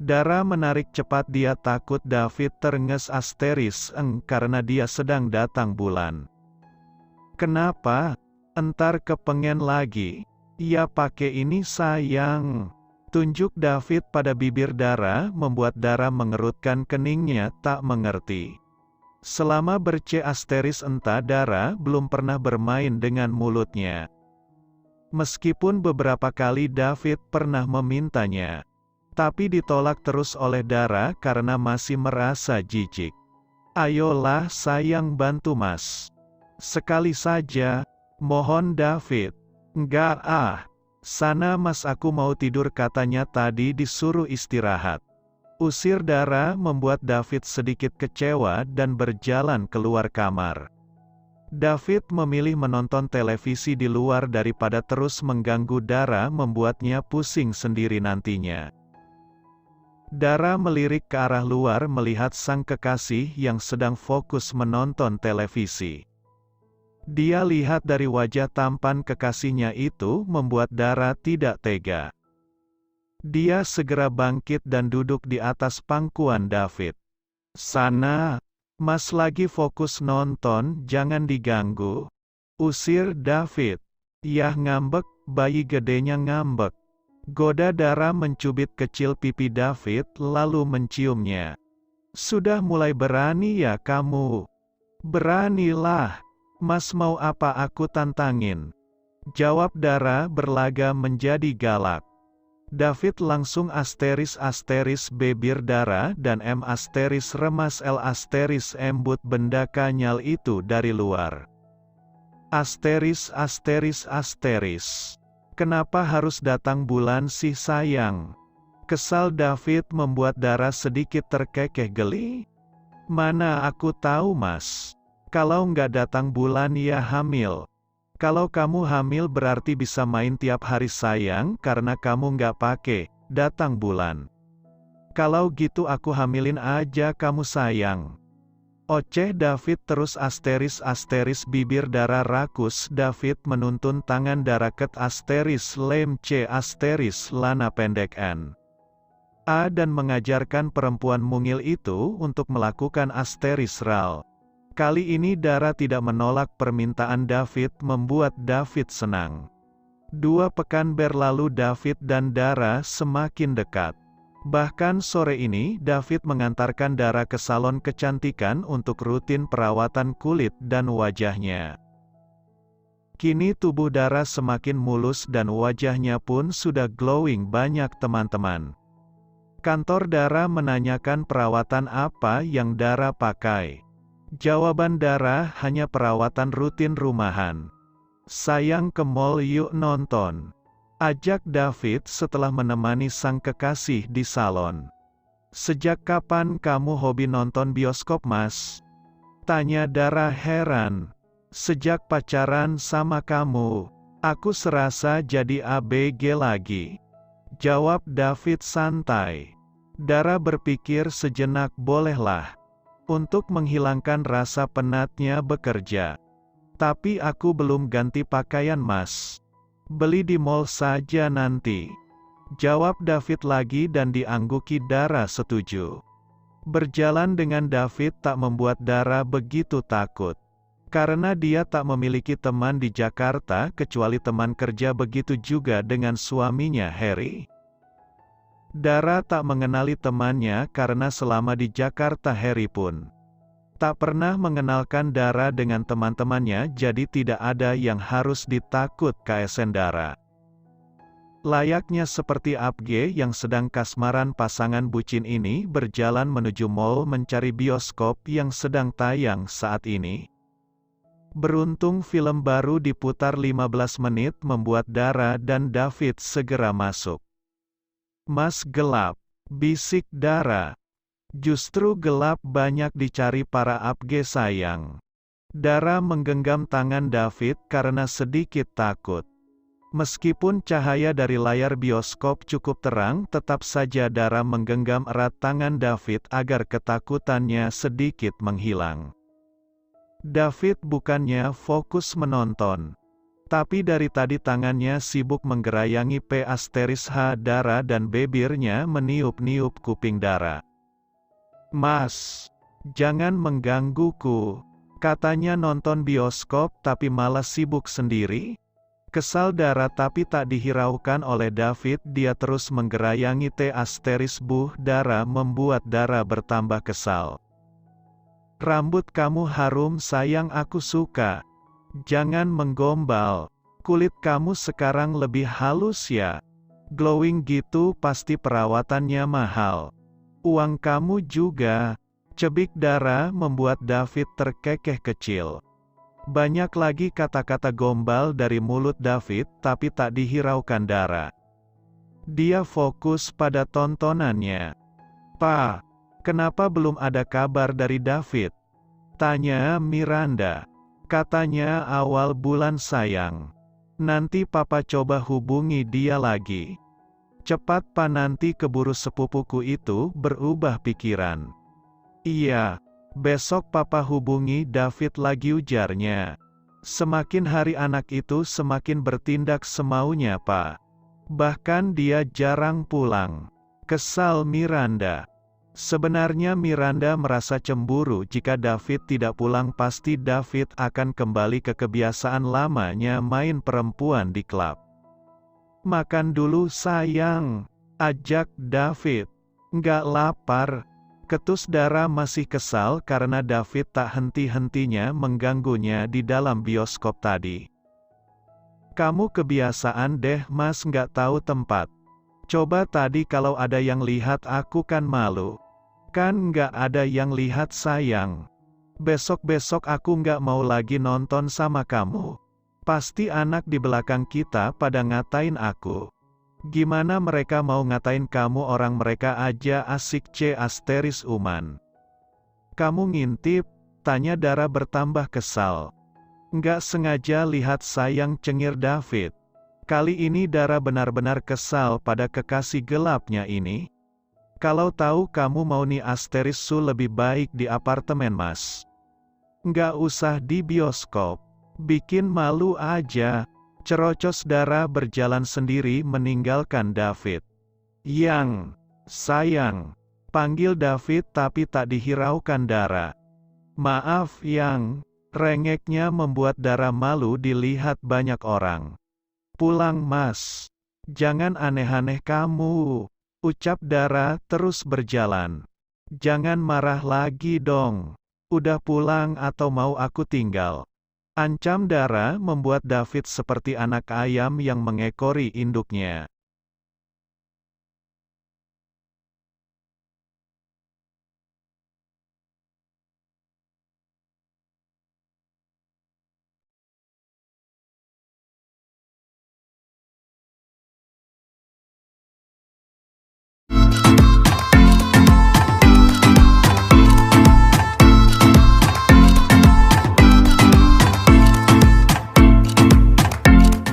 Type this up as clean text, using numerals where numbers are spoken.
Dara menarik cepat, dia takut David terengges karena dia sedang datang bulan. Kenapa? Entar kepengen lagi. Ya pakai ini sayang. Tunjuk David pada bibir Dara membuat Dara mengerutkan keningnya tak mengerti. Selama entah Dara belum pernah bermain dengan mulutnya. Meskipun beberapa kali David pernah memintanya. Tapi ditolak terus oleh Dara karena masih merasa jijik. Ayolah sayang, bantu mas. Sekali saja, mohon David. Enggak sana mas, aku mau tidur, katanya tadi disuruh istirahat. Usir Dara membuat David sedikit kecewa dan berjalan keluar kamar. David memilih menonton televisi di luar daripada terus mengganggu Dara, membuatnya pusing sendiri nantinya. Dara melirik ke arah luar melihat sang kekasih yang sedang fokus menonton televisi. Dia lihat dari wajah tampan kekasihnya itu membuat Dara tidak tega. Dia segera bangkit dan duduk di atas pangkuan David. Sana, mas lagi fokus nonton, jangan diganggu. Usir David. Yah, ngambek, bayi gedenya ngambek. Goda Dara mencubit kecil pipi David lalu menciumnya. Sudah mulai berani ya kamu? Beranilah. Mas mau apa aku tantangin? Jawab Dara berlaga menjadi galak. David langsung bibir Dara dan remas embut benda kanyal itu dari luar. Kenapa harus datang bulan sih sayang? Kesal David membuat Dara sedikit terkekeh geli. Mana aku tahu mas. Kalau nggak datang bulan ya hamil. Kalau kamu hamil berarti bisa main tiap hari sayang, karena kamu nggak pakai datang bulan. Kalau gitu aku hamilin aja kamu sayang. Oceh David terus bibir Dara rakus. David menuntun tangan Dara ket lem c lana pendek n. A dan mengajarkan perempuan mungil itu untuk melakukan ral. Kali ini Dara tidak menolak permintaan David, membuat David senang. 2 pekan berlalu, David dan Dara semakin dekat. Bahkan sore ini David mengantarkan Dara ke salon kecantikan untuk rutin perawatan kulit dan wajahnya. Kini tubuh Dara semakin mulus dan wajahnya pun sudah glowing. Banyak teman-teman kantor Dara menanyakan perawatan apa yang Dara pakai. Jawaban Dara hanya perawatan rutin rumahan. Sayang, ke mall yuk nonton. Ajak David setelah menemani sang kekasih di salon. Sejak kapan kamu hobi nonton bioskop mas? Tanya Dara heran. Sejak pacaran sama kamu. Aku serasa jadi ABG lagi. Jawab David santai. Dara berpikir sejenak, bolehlah. Untuk menghilangkan rasa penatnya bekerja. Tapi aku belum ganti pakaian mas. Beli di mall saja nanti. Jawab David lagi dan diangguki Dara setuju. Berjalan dengan David tak membuat Dara begitu takut. Karena dia tak memiliki teman di Jakarta kecuali teman kerja, begitu juga dengan suaminya Harry. Dara tak mengenali temannya karena selama di Jakarta Harry pun tak pernah mengenalkan Dara dengan teman-temannya, jadi tidak ada yang harus ditakut KSN Dara. Layaknya seperti ABG yang sedang kasmaran, pasangan bucin ini berjalan menuju mall mencari bioskop yang sedang tayang saat ini. Beruntung film baru diputar 15 menit membuat Dara dan David segera masuk. Mas, gelap, bisik Dara. Justru gelap banyak dicari para ABG sayang. Dara menggenggam tangan David karena sedikit takut. Meskipun cahaya dari layar bioskop cukup terang, tetap saja Dara menggenggam erat tangan David agar ketakutannya sedikit menghilang. David bukannya fokus menonton, Tapi dari tadi tangannya sibuk menggerayangi Dara dan bibirnya meniup-niup kuping Dara. "Mas, jangan menggangguku. Katanya nonton bioskop tapi malah sibuk sendiri." Kesal Dara tapi tak dihiraukan oleh David, dia terus menggerayangi Dara membuat Dara bertambah kesal. "Rambut kamu harum sayang, aku suka. Jangan menggombal. Kulit kamu sekarang lebih halus ya. Glowing gitu pasti perawatannya mahal. Uang kamu juga." Cebik Dara membuat David terkekeh kecil. Banyak lagi kata-kata gombal dari mulut David tapi tak dihiraukan Dara. Dia fokus pada tontonannya. "Pa, kenapa belum ada kabar dari David?" tanya Miranda. "Katanya awal bulan sayang. Nanti papa coba hubungi dia lagi." "Cepat pa, nanti keburu sepupuku itu berubah pikiran." "Iya, besok papa hubungi David lagi," ujarnya. Semakin hari anak itu semakin bertindak semaunya pa. Bahkan dia jarang pulang. Kesal Miranda. Sebenarnya Miranda merasa cemburu jika David tidak pulang, pasti David akan kembali ke kebiasaan lamanya main perempuan di klub. "Makan dulu sayang," ajak David. "Nggak lapar." Ketus Dara masih kesal karena David tak henti-hentinya mengganggunya di dalam bioskop tadi. "Kamu kebiasaan deh mas, nggak tahu tempat. Coba tadi kalau ada yang lihat aku kan malu." "Kan nggak ada yang lihat sayang. Besok-besok aku nggak mau lagi nonton sama kamu. Pasti anak di belakang kita pada ngatain aku." "Gimana mereka mau ngatain kamu, orang mereka aja asik Uman." "Kamu ngintip?" tanya Dara bertambah kesal. "Nggak sengaja lihat sayang," cengir David. Kali ini Dara benar-benar kesal pada kekasih gelapnya ini. "Kalau tahu kamu mau nih lebih baik di apartemen mas. Nggak usah di bioskop. Bikin malu aja." Cerocos Dara berjalan sendiri meninggalkan David. "Yang, sayang," panggil David tapi tak dihiraukan Dara. "Maaf Yang," rengeknya membuat Dara malu dilihat banyak orang. "Pulang mas. Jangan aneh-aneh kamu," ucap Dara terus berjalan. "Jangan marah lagi dong. Udah pulang atau mau aku tinggal?" Ancam Dara membuat David seperti anak ayam yang mengekori induknya.